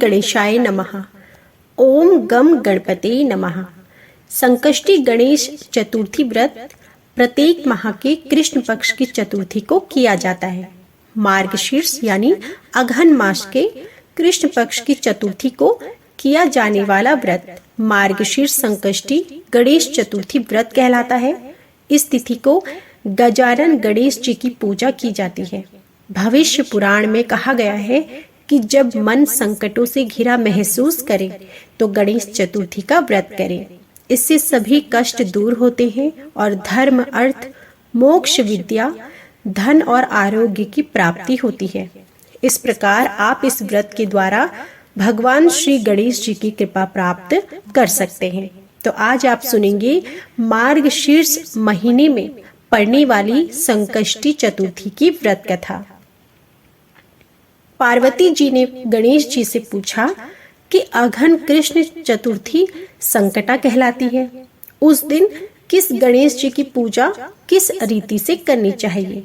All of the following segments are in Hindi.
गणेशाय नमः। ओम गम गणपते नमः। संकष्टी गणेश चतुर्थी व्रत प्रत्येक माह के कृष्ण पक्ष की चतुर्थी को किया जाता है। मार्गशीर्ष यानी अघन मास के कृष्ण पक्ष की चतुर्थी को किया जाने वाला व्रत मार्गशीर्ष संकष्टी गणेश चतुर्थी व्रत कहलाता है। इस तिथि को गजानन गणेश जी की पूजा की जाती है। भविष्य पुराण में कहा गया है कि जब मन संकटों से घिरा महसूस करे तो गणेश चतुर्थी का व्रत करे। इससे सभी कष्ट दूर होते हैं और धर्म, अर्थ, मोक्ष, विद्या, धन और आरोग्य की प्राप्ति होती है। इस प्रकार आप इस व्रत के द्वारा भगवान श्री गणेश जी की कृपा प्राप्त कर सकते हैं। तो आज आप सुनेंगे मार्गशीर्ष महीने में पड़ने वाली संकष्टी चतुर्थी की व्रत कथा। पार्वती जी ने गणेश जी से पूछा कि अघन कृष्ण चतुर्थी संकटा कहलाती है। उस दिन किस गणेश जी की पूजा किस रीति से करनी चाहिए?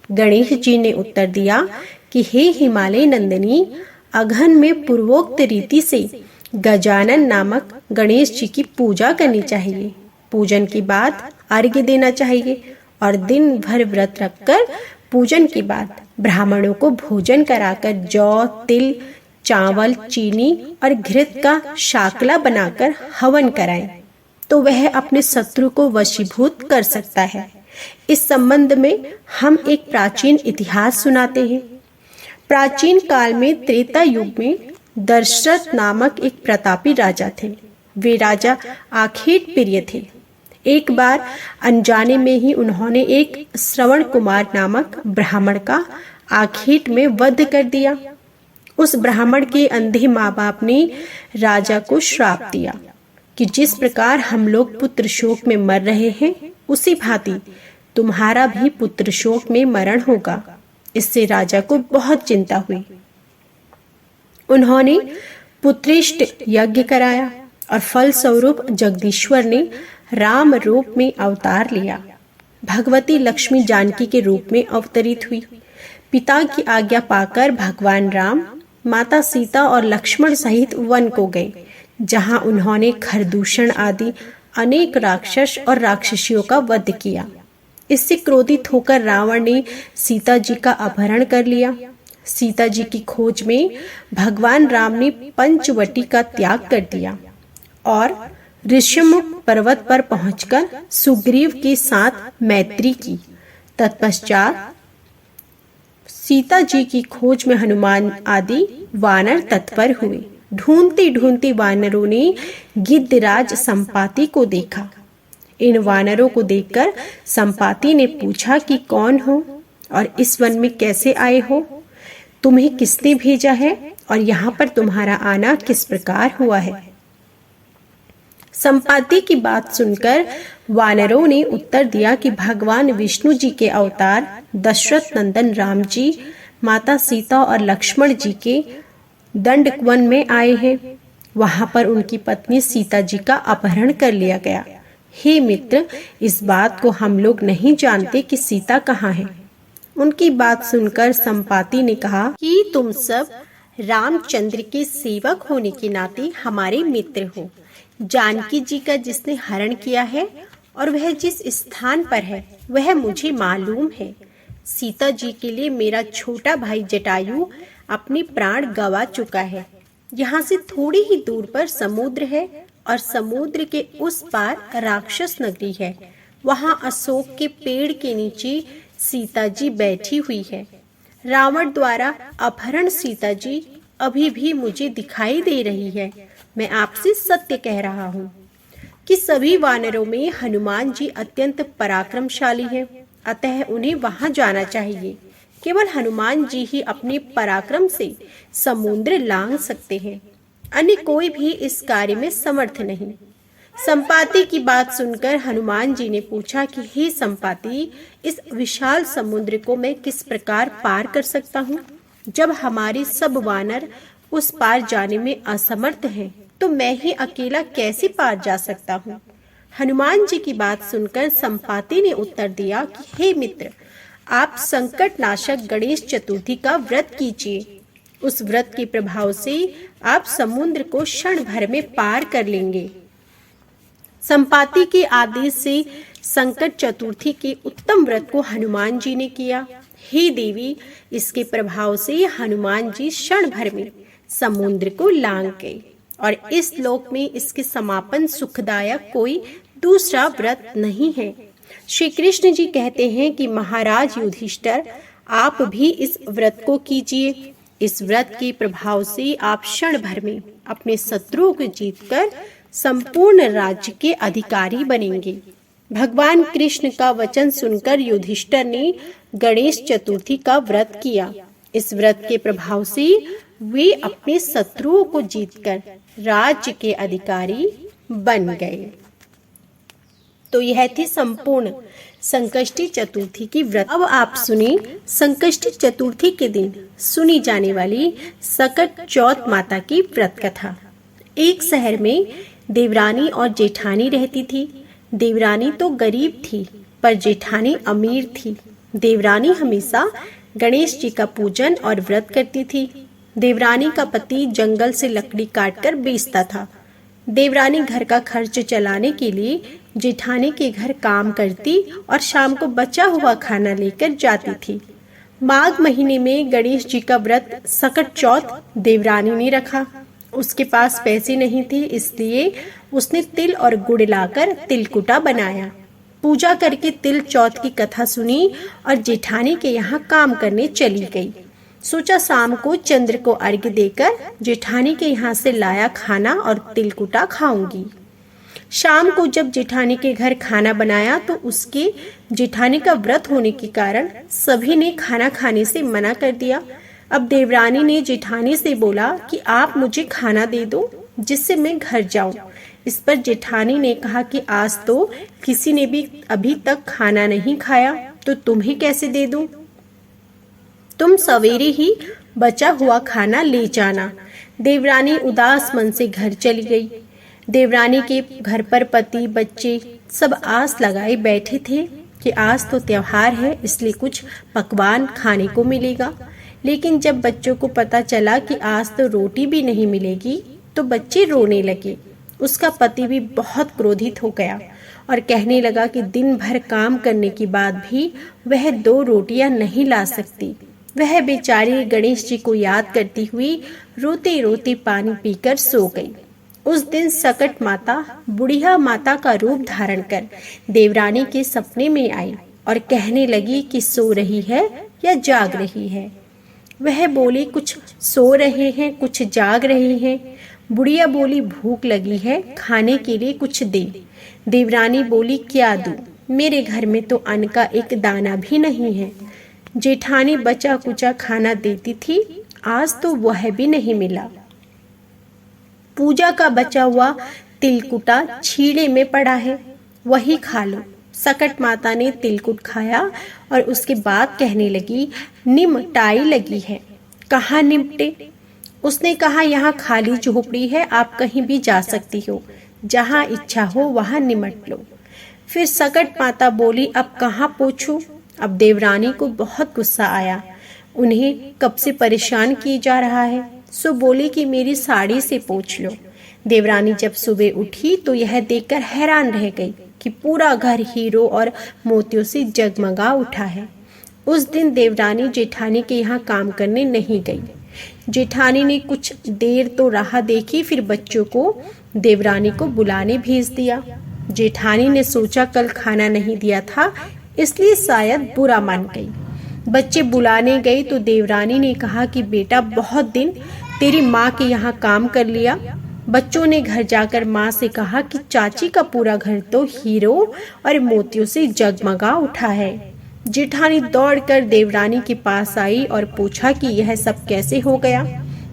गणेश जी ने उत्तर दिया कि हे हिमालय नंदिनी, अघन में पूर्वोक्त रीति से गजानन नामक गणेश जी की पूजा करनी चाहिए। पूजन के बाद अर्घ्य देना चाहिए और दिन भर व्रत रखकर पूजन के बाद ब्राह्मणों को भोजन कराकर जौ, तिल, चावल, चीनी और घृत का शाकला बनाकर हवन कराएं तो वह अपने शत्रु को वशीभूत कर सकता है। इस संबंध में हम एक प्राचीन इतिहास सुनाते हैं। प्राचीन काल में त्रेता युग में दशरथ नामक एक प्रतापी राजा थे। वे राजा आखेट प्रिय थे। एक बार अनजाने में ही उन्होंने एक श्रवण कुमार नामक ब्राह्मण का आखेट में वध कर दिया। उस ब्राह्मण के अंधे माँ बाप ने राजा को श्राप दिया कि जिस प्रकार हम लोग पुत्र शोक में मर रहे हैं उसी भांति तुम्हारा भी पुत्र शोक में मरण होगा। इससे राजा को बहुत चिंता हुई। उन्होंने पुत्रेष्ट यज्ञ कराया और फल स्वरूप जगदीश्वर ने राम रूप में अवतार लिया। भगवती लक्ष्मी जानकी के रूप में अवतरित हुई। पिता की आज्ञा पाकर भगवान राम माता सीता और लक्ष्मण सहित वन को गए, जहां उन्होंने खरदूषण आदि अनेक राक्षस और राक्षसियों का वध किया। इससे क्रोधित होकर रावण ने सीता जी का अपहरण कर लिया। सीता जी की खोज में भगवान राम ने पंचवटी का त्याग कर दिया और ऋषिमुख पर्वत पर पहुंचकर सुग्रीव के साथ मैत्री की। तत्पश्चात सीता जी की खोज में हनुमान आदि वानर तत्पर हुए। ढूंढते ढूंढते वानरों ने गिद्धराज संपाति को देखा। इन वानरों को देखकर संपाति ने पूछा कि कौन हो और इस वन में कैसे आए हो? तुम्हें किसने भेजा है और यहाँ पर तुम्हारा आना किस प्रकार हुआ है? संपाति की बात सुनकर वानरों ने उत्तर दिया कि भगवान विष्णु जी के अवतार दशरथ नंदन राम जी माता सीता और लक्ष्मण जी के दंडवन में आए हैं। वहां पर उनकी पत्नी सीता जी का अपहरण कर लिया गया। हे मित्र, इस बात को हम लोग नहीं जानते कि सीता कहाँ है। उनकी बात सुनकर संपाति ने कहा कि तुम सब रामचंद्र के सेवक होने के नाते हमारे मित्र हो। जानकी जी का जिसने हरण किया है और वह जिस स्थान पर है वह मुझे मालूम है। सीता जी के लिए मेरा छोटा भाई जटायु अपने प्राण गंवा चुका है। यहाँ से थोड़ी ही दूर पर समुद्र है और समुद्र के उस पार राक्षस नगरी है। वहाँ अशोक के पेड़ के नीचे सीता जी बैठी हुई है। रावण द्वारा अपहरण सीता जी अभी भी मुझे दिखाई दे रही है। मैं आपसे सत्य कह रहा हूँ कि सभी वानरों में हनुमान जी अत्यंत पराक्रमशाली हैं, अतः उन्हें वहां जाना चाहिए। केवल हनुमान जी ही अपने पराक्रम से समुद्र लांघ सकते हैं, अन्य कोई भी इस कार्य में समर्थ नहीं। संपाति की बात सुनकर हनुमान जी ने पूछा कि हे संपाति, इस विशाल समुद्र को मैं किस प्रकार पार कर सकता हूँ? जब हमारे सब वानर उस पार जाने में असमर्थ हैं, तो मैं ही अकेला कैसे पार जा सकता हूँ? हनुमान जी की बात सुनकर संपाति ने उत्तर दिया कि हे मित्र, आप संकट नाशक गणेश चतुर्थी का व्रत कीजिए। उस व्रत के प्रभाव से आप समुद्र को क्षण भर में पार कर लेंगे। संपाति के आदेश से संकट चतुर्थी के उत्तम व्रत को हनुमान जी ने किया। हे देवी, इसके प्रभाव से हनुमान जी क्षण भर में समुद्र को लांघ गए और इस लोक में इसके समापन सुखदायक कोई दूसरा व्रत नहीं है। श्री कृष्ण जी कहते हैं कि महाराज युधिष्ठिर, आप भी इस व्रत को कीजिए। इस व्रत के प्रभाव से आप क्षण भर में अपने शत्रुओं को जीतकर संपूर्ण राज्य के अधिकारी बनेंगे। भगवान कृष्ण का वचन सुनकर युधिष्ठिर ने गणेश चतुर्थी का व्रत किया। इस व्रत के प्रभाव से वे अपने शत्रुओं को जीतकर राज्य के अधिकारी बन गए। तो यह थी संपूर्ण संकष्टी चतुर्थी की व्रत। अब आप सुनिए संकष्टी चतुर्थी के दिन सुनी जाने वाली सकट चौथ माता की व्रत कथा। एक शहर में देवरानी और जेठानी रहती थी। देवरानी तो गरीब थी पर जेठानी अमीर थी। देवरानी हमेशा गणेश जी का पूजन और व्रत करती थी। देवरानी का पति जंगल से लकड़ी काटकर बेचता था। देवरानी घर का खर्च चलाने के लिए जेठानी के घर काम करती और शाम को बचा हुआ खाना लेकर जाती थी। माघ महीने में गणेश जी का व्रत सकट चौथ देवरानी ने रखा। उसके पास पैसे नहीं थे, इसलिए उसने तिल और गुड़ लाकर तिलकुटा बनाया। पूजा करके तिल चौथ की कथा सुनी और जेठानी के यहाँ काम करने चली गई। सोचा शाम को चंद्र को अर्घ्य देकर जेठानी के यहाँ से लाया खाना और तिलकुटा खाऊंगी। शाम को जब जेठानी के घर खाना बनाया तो उसके जेठानी का व्रत होने के कारण सभी ने खाना खाने से मना कर दिया। अब देवरानी ने जेठानी से बोला कि आप मुझे खाना दे दो जिससे मैं घर जाऊं। इस पर जेठानी ने कहा कि आज तो किसी ने भी अभी तक खाना नहीं खाया, तो तुम्हें कैसे दे दूं? तुम सवेरे ही बचा हुआ खाना ले जाना। देवरानी उदास मन से घर चली गई। देवरानी के घर पर पति बच्चे सब आस लगाए बैठे थे कि आज तो त्योहार है, इसलिए कुछ पकवान खाने को मिलेगा। लेकिन जब बच्चों को पता चला कि आज तो रोटी भी नहीं मिलेगी तो बच्चे रोने लगे। उसका पति भी बहुत क्रोधित हो गया और कहने लगा कि दिन भर काम करने के बाद भी वह 2 रोटियां नहीं ला सकती। वह बेचारी गणेश जी को याद करती हुई रोते रोते पानी पीकर सो गई। उस दिन सकट माता बुढ़िया माता का रूप धारण कर देवरानी के सपने में आई और कहने लगी कि सो रही है या जाग रही है। वह बोली कुछ सो रहे हैं, कुछ जाग रहे हैं। बुढ़िया बोली भूख लगी है, खाने के लिए कुछ दे। देवरानी बोली क्या दूं? मेरे घर में तो अन्न का एक दाना भी नहीं है। जेठानी बचा कुचा खाना देती थी, आज तो वह भी नहीं मिला। पूजा का बचा हुआ तिलकुटा छीड़े में पड़ा है, वही खा लो। सकट माता ने तिलकुट खाया और उसके बाद कहने लगी निमटाई लगी है, कहाँ निमटे? उसने कहा यहाँ खाली झोपड़ी है, आप कहीं भी जा सकती हो, जहाँ इच्छा हो वहाँ निमट लो। फिर सकट माता बोली अब कहाँ पूछूं? अब देवरानी को बहुत गुस्सा आया, उन्हें कब से परेशान किया जा रहा है, सो बोली कि मेरी साड़ी से पूछ लो। देवरानी जब सुबह उठी तो यह देखकर हैरान रह गई कि पूरा घर हीरो और मोतियों से जगमगा उठा है। उस दिन देवरानी जेठानी के यहाँ काम करने नहीं गई। जेठानी ने कुछ देर तो राह देखी, फिर बच्चों को देवरानी को बुलाने भेज दिया। जेठानी ने सोचा कल खाना नहीं दिया था, इसलिए शायद बुरा मान गई। बच्चे बुलाने गए तो देवरानी ने कहा कि बेटा बहुत दिन तेरी माँ के यहाँ काम कर लिया। बच्चों ने घर जाकर माँ से कहा कि चाची का पूरा घर तो हीरो और मोतियों से जगमगा उठा है। जेठानी दौड़कर देवरानी के पास आई और पूछा कि यह सब कैसे हो गया।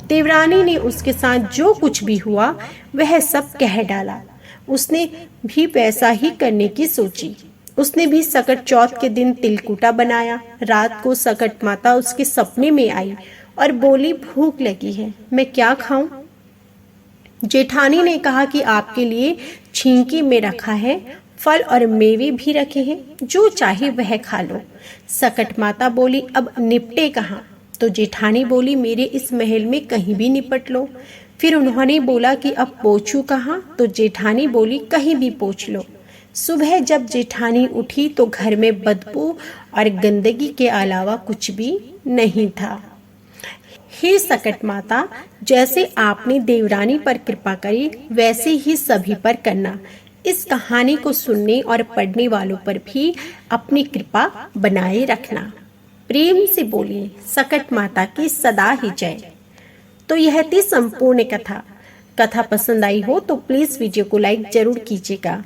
देवरानी ने उसके साथ जो कुछ भी हुआ वह सब कह डाला। उसने भी वैसा ही करने की सोची। उसने भी सकट चौथ के दिन तिलकुटा बनाया। रात को सकट माता उसके सपने में आई और बोली भूख लगी है, मैं क्या खाऊं? जेठानी ने कहा कि आपके लिए छींकी में रखा है, फल और मेवे भी रखे हैं, जो चाहे वह खा लो। सकट माता बोली अब निपटे कहाँ? तो तो जेठानी बोली, मेरे इस महल में कहीं भी निपट लो। फिर उन्होंने बोला कि अब पोंछूं कहाँ? तो जेठानी बोली, कहीं भी पोंछ लो। सुबह जब जेठानी उठी तो घर में बदबू और गंदगी के अलावा कुछ भी नहीं था। हे सकट माता, जैसे आपने देवरानी पर कृपा करी वैसे ही सभी पर करना। इस कहानी को सुनने और पढ़ने वालों पर भी अपनी कृपा बनाए रखना। प्रेम से बोलिए सकट माता की सदा ही जय। तो यह थी संपूर्ण कथा। कथा पसंद आई हो तो प्लीज वीडियो को लाइक जरूर कीजिएगा।